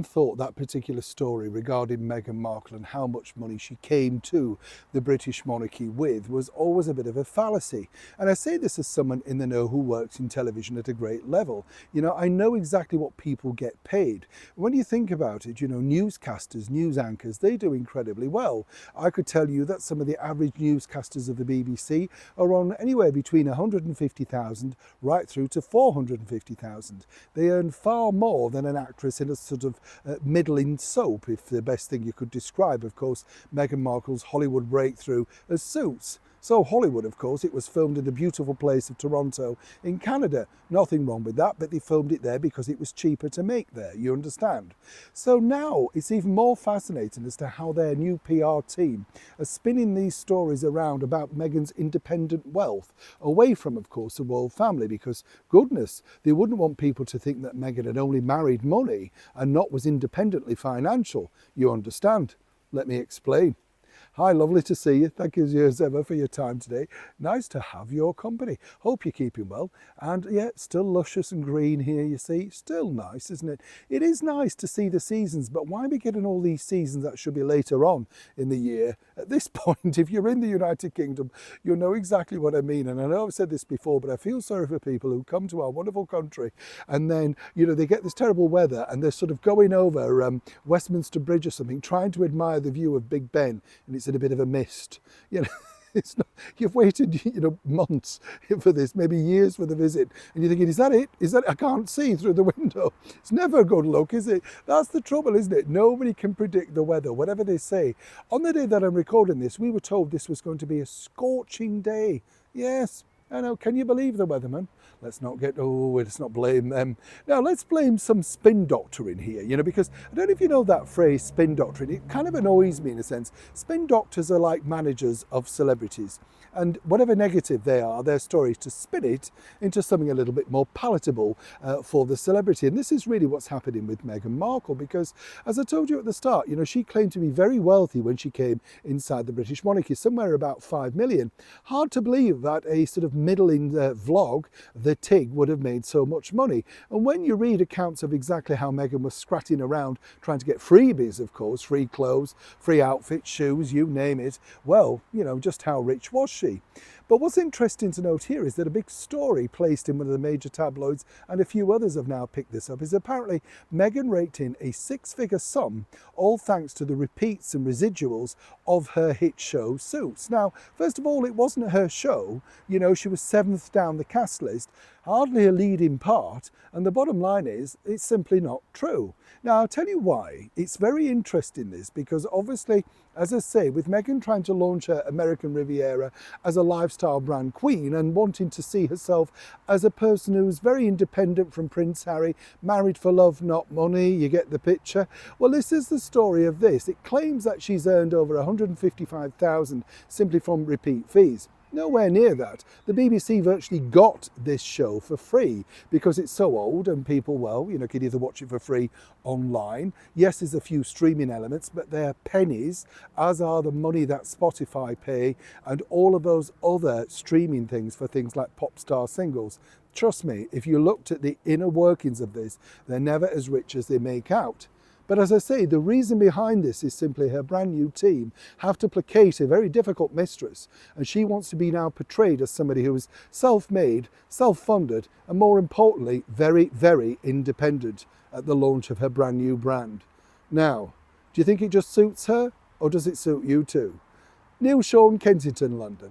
often thought that particular story regarding Meghan Markle and how much money she came to the British monarchy with was always a bit of a fallacy. And I say this as someone in the know who works in television at a great level. I know exactly what people get paid. When you think about it, newscasters, news anchors, they do incredibly well. I could tell you that some of the average newscasters of the BBC are on anywhere between 150,000 right through to 450,000. They earn far more than an actress in a sort of middling soap, if the best thing you could describe, of course, Meghan Markle's Hollywood breakthrough as Suits. So Hollywood, of course, it was filmed in the beautiful place of Toronto in Canada. Nothing wrong with that, but they filmed it there because it was cheaper to make there, you understand? So now it's even more fascinating as to how their new PR team are spinning these stories around about Meghan's independent wealth, away from, of course, the royal family, because goodness, they wouldn't want people to think that Meghan had only married money and not was independently financial. You understand? Let me explain. Hi, lovely to see you. Thank you as ever for your time today. Nice to have your company. Hope you're keeping well. And yeah, still luscious and green here, you see. Still nice, isn't it? It is nice to see the seasons, but why are we getting all these seasons that should be later on in the year? At this point, if you're in the United Kingdom, you'll know exactly what I mean. And I know I've said this before, but I feel sorry for people who come to our wonderful country and then, they get this terrible weather and they're sort of going over Westminster Bridge or something, trying to admire the view of Big Ben, and it's in a bit of a mist. It's not, you've waited, months for this, maybe years for the visit, and you're thinking, is that it? I can't see through the window. It's never a good look, is it? That's the trouble, isn't it? Nobody can predict the weather, whatever they say. On the day that I'm recording this, we were told this was going to be a scorching day. Yes, I know. Can you believe the weatherman? Let's not blame them. Now, let's blame some spin doctoring here, because I don't know if you know that phrase, spin doctoring. It kind of annoys me in a sense. Spin doctors are like managers of celebrities. And whatever negative they are, their story is to spin it into something a little bit more palatable for the celebrity. And this is really what's happening with Meghan Markle, because as I told you at the start, she claimed to be very wealthy when she came inside the British monarchy, somewhere about 5 million. Hard to believe that a sort of middling vlog, The Tig, would have made so much money. And when you read accounts of exactly how Meghan was scratching around trying to get freebies, of course, free clothes, free outfits, shoes, you name it, well, just how rich was she? But what's interesting to note here is that a big story placed in one of the major tabloids, and a few others have now picked this up, is apparently Meghan raked in a six-figure sum, all thanks to the repeats and residuals of her hit show Suits. Now, first of all, it wasn't her show. She was 7th down the cast list, hardly a leading part, and the bottom line is it's simply not true. Now, I'll tell you why. It's very interesting, this, because obviously, as I say, with Meghan trying to launch her American Riviera as a lifestyle brand queen and wanting to see herself as a person who's very independent from Prince Harry, married for love, not money, you get the picture. Well, this is the story of this. It claims that she's earned over 155,000 simply from repeat fees. Nowhere near that. The BBC virtually got this show for free because it's so old and people, can either watch it for free online. Yes, there's a few streaming elements, but they're pennies, as are the money that Spotify pay and all of those other streaming things for things like pop star singles. Trust me, if you looked at the inner workings of this, they're never as rich as they make out. But as I say, the reason behind this is simply her brand new team have to placate a very difficult mistress, and she wants to be now portrayed as somebody who is self-made, self-funded, and more importantly, very, very independent at the launch of her brand new brand. Now, do you think it just suits her, or does it suit you too? Neil Shaw, Kensington, London.